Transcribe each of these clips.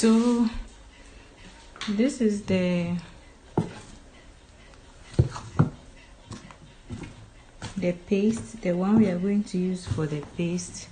So this is the paste, the one we are going to use for the paste.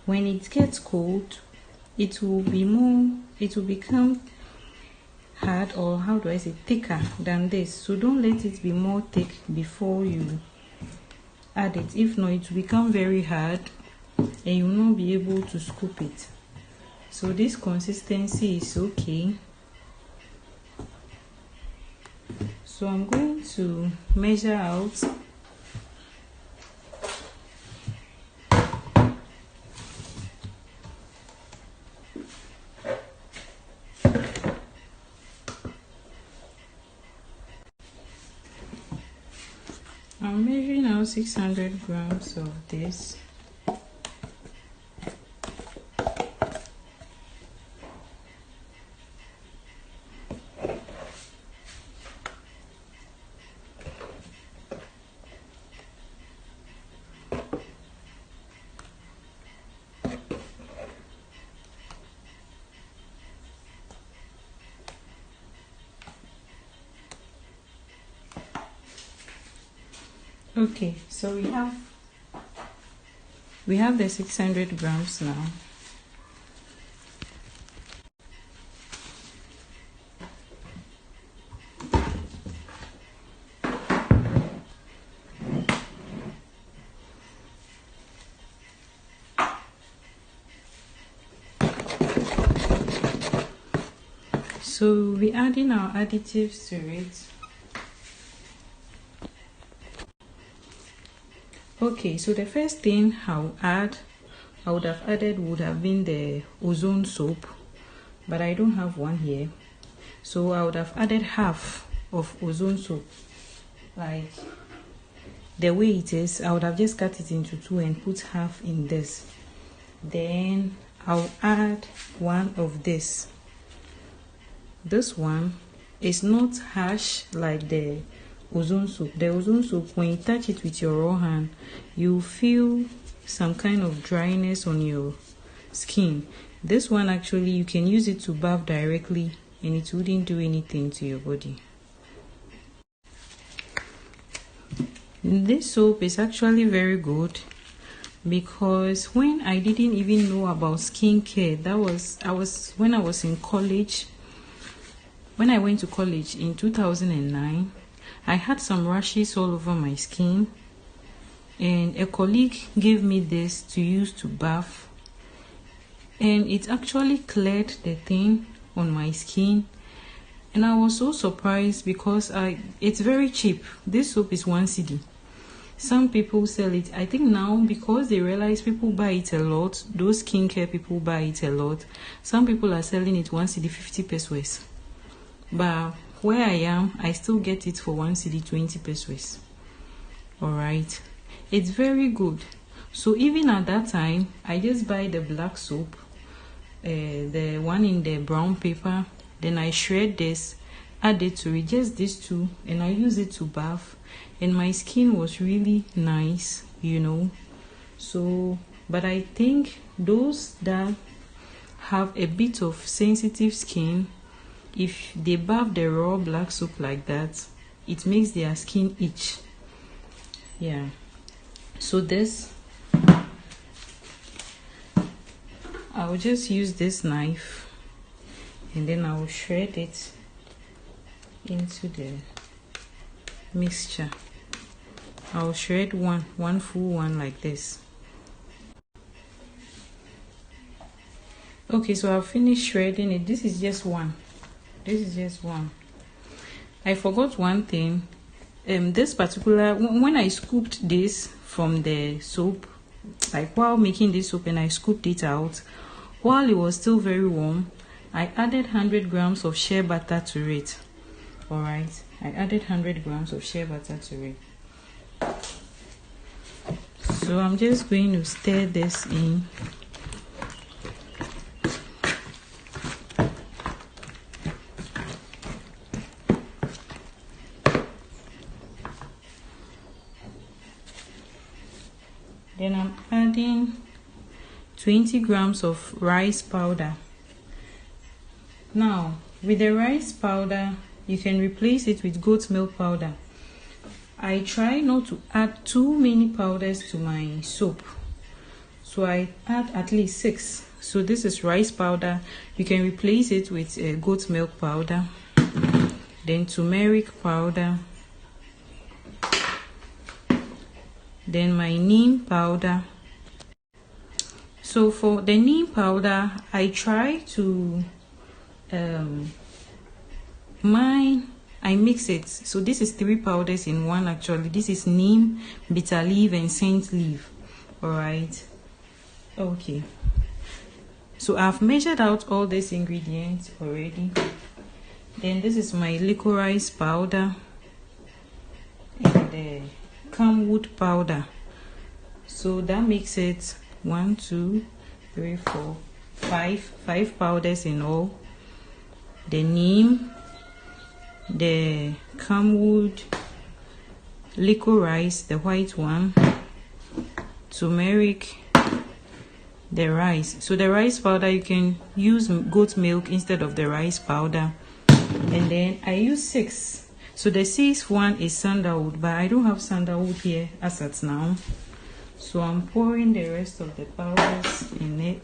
When it gets cold, it will become hard, or how do I say, thicker than this. So don't let it be more thick before you add it. If not, it will become very hard and you will not be able to scoop it. So this consistency is okay. So I'm going to measure out I'm measuring out 600 grams of this. Okay, so we have the 600 grams now. So we're adding our additives to it. Okay, so the first thing I would have added would have been the ozone soap, but I don't have one here. So I would have added half of ozone soap, like the way it is. I would have just cut it into two and put half in this. Then I'll add one of this. This one is not harsh like the ozone soap. The ozone soap, when you touch it with your raw hand, you feel some kind of dryness on your skin. This one, actually, you can use it to bath directly and it wouldn't do anything to your body. This soap is actually very good, because when I didn't even know about skincare, when I was in college. When I went to college in 2009, I had some rashes all over my skin, and a colleague gave me this to use to bath, and it actually cleared the thing on my skin. And I was so surprised because it's very cheap. This soap is 1 cedi. Some people sell it, I think now, because they realize people buy it a lot. Those skincare people buy it a lot. Some people are selling it 1 cedi 50 pesos. But where I am, I still get it for 1 cedi 20 pesos. Alright, it's very good. So even at that time, I just buy the black soap, the one in the brown paper. Then I shred this, add it to it, just these two, and I use it to bath. And my skin was really nice, So, but I think those that have a bit of sensitive skin, if they bath the raw black soap like that, it makes their skin itch. Yeah. So this, I'll just use this knife and then I'll shred it into the mixture. I'll shred one full one like this. Okay, so I've finished shredding it. This is just one. I forgot one thing. This particular, when I scooped this from the soap, like while making this soap, and I scooped it out while it was still very warm, I added 100 grams of shea butter to it. Alright, I added 100 grams of shea butter to it. So I'm just going to stir this in. Then I'm adding 20 grams of rice powder. Now with the rice powder, you can replace it with goat milk powder. I try not to add too many powders to my soap, so I add at least 6. So this is rice powder. You can replace it with goat milk powder, then turmeric powder, then my neem powder. So for the neem powder, I try to I mix it. So this is 3 powders in one actually. This is neem, bitter leaf, and scent leaf. All right. Okay. So I've measured out all these ingredients already. Then this is my licorice powder and the camwood powder. So that makes it 1, 2, 3, 4, 5 powders in all. The neem, the camwood, licorice, the white one, turmeric, the rice. So the rice powder, you can use goat milk instead of the rice powder. And then I use 6. So the 6th one is sandalwood, but I don't have sandalwood here as at now. So I'm pouring the rest of the powders in it.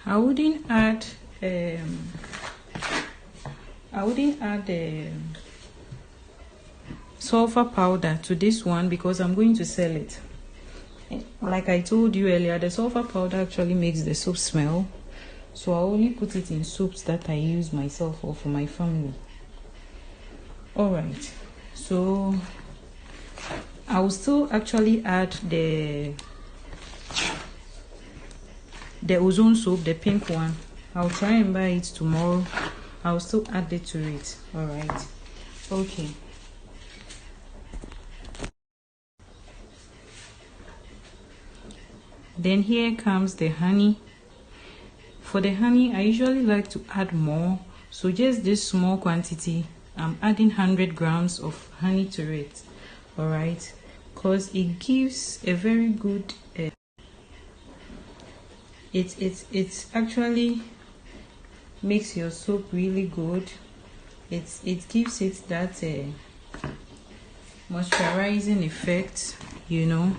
I wouldn't add sulfur powder to this one because I'm going to sell it. Like I told you earlier, the sulfur powder actually makes the soap smell. So I only put it in soaps that I use myself or for my family. Alright, so I will still actually add the ozone soap, the pink one. I'll try and buy it tomorrow. I'll still add it to it. All right. Okay. Then here comes the honey. For the honey, I usually like to add more. So just this small quantity, I'm adding 100 grams of honey to it. All right. Because it gives a very good it actually makes your soap really good. It gives it that moisturizing effect, you know.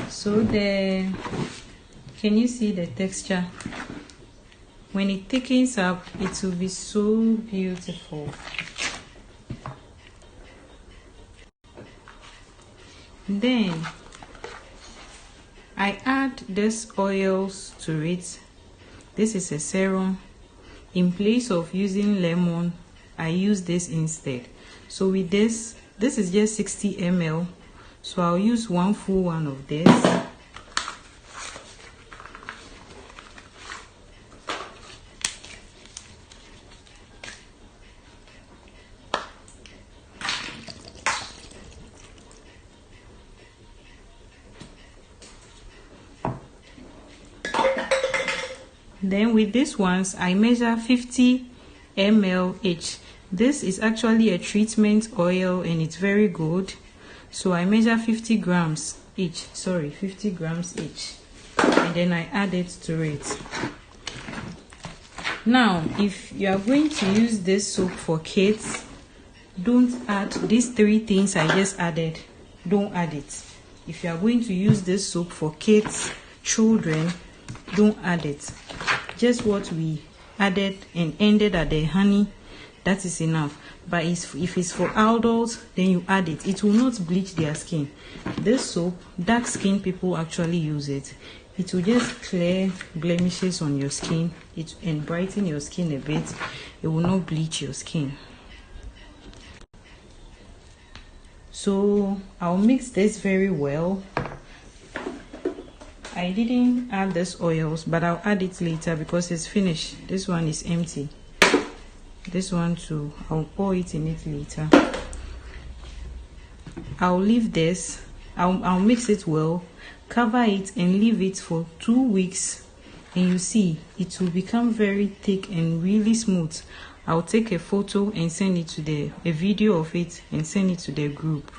So can you see the texture? When it thickens up, it will be so beautiful. Then I add these oils to it. This is a serum. In place of using lemon, I use this instead. So with this is just 60 ml. So I'll use 1 full one of this. Then with these ones, I measure 50 ml each. This is actually a treatment oil and it's very good. So I measure 50 grams each. Sorry, 50 grams each. And then I add it to it. Now, if you are going to use this soap for kids, don't add these 3 things I just added. Don't add it. If you are going to use this soap for kids, children, don't add it. Just what we added and ended at the honey, that is enough. But if it's for adults, then you add it. It will not bleach their skin. This soap, dark skin people actually use it. It will just clear blemishes on your skin and brighten your skin a bit. It will not bleach your skin. So I'll mix this very well. I didn't add this oils, but I'll add it later because it's finished. This one is empty. This one too, I'll pour it in it later. I'll leave this. I'll mix it well, cover it and leave it for 2 weeks, and you see it will become very thick and really smooth. I'll take a photo and send it to a video of it and send it to the group.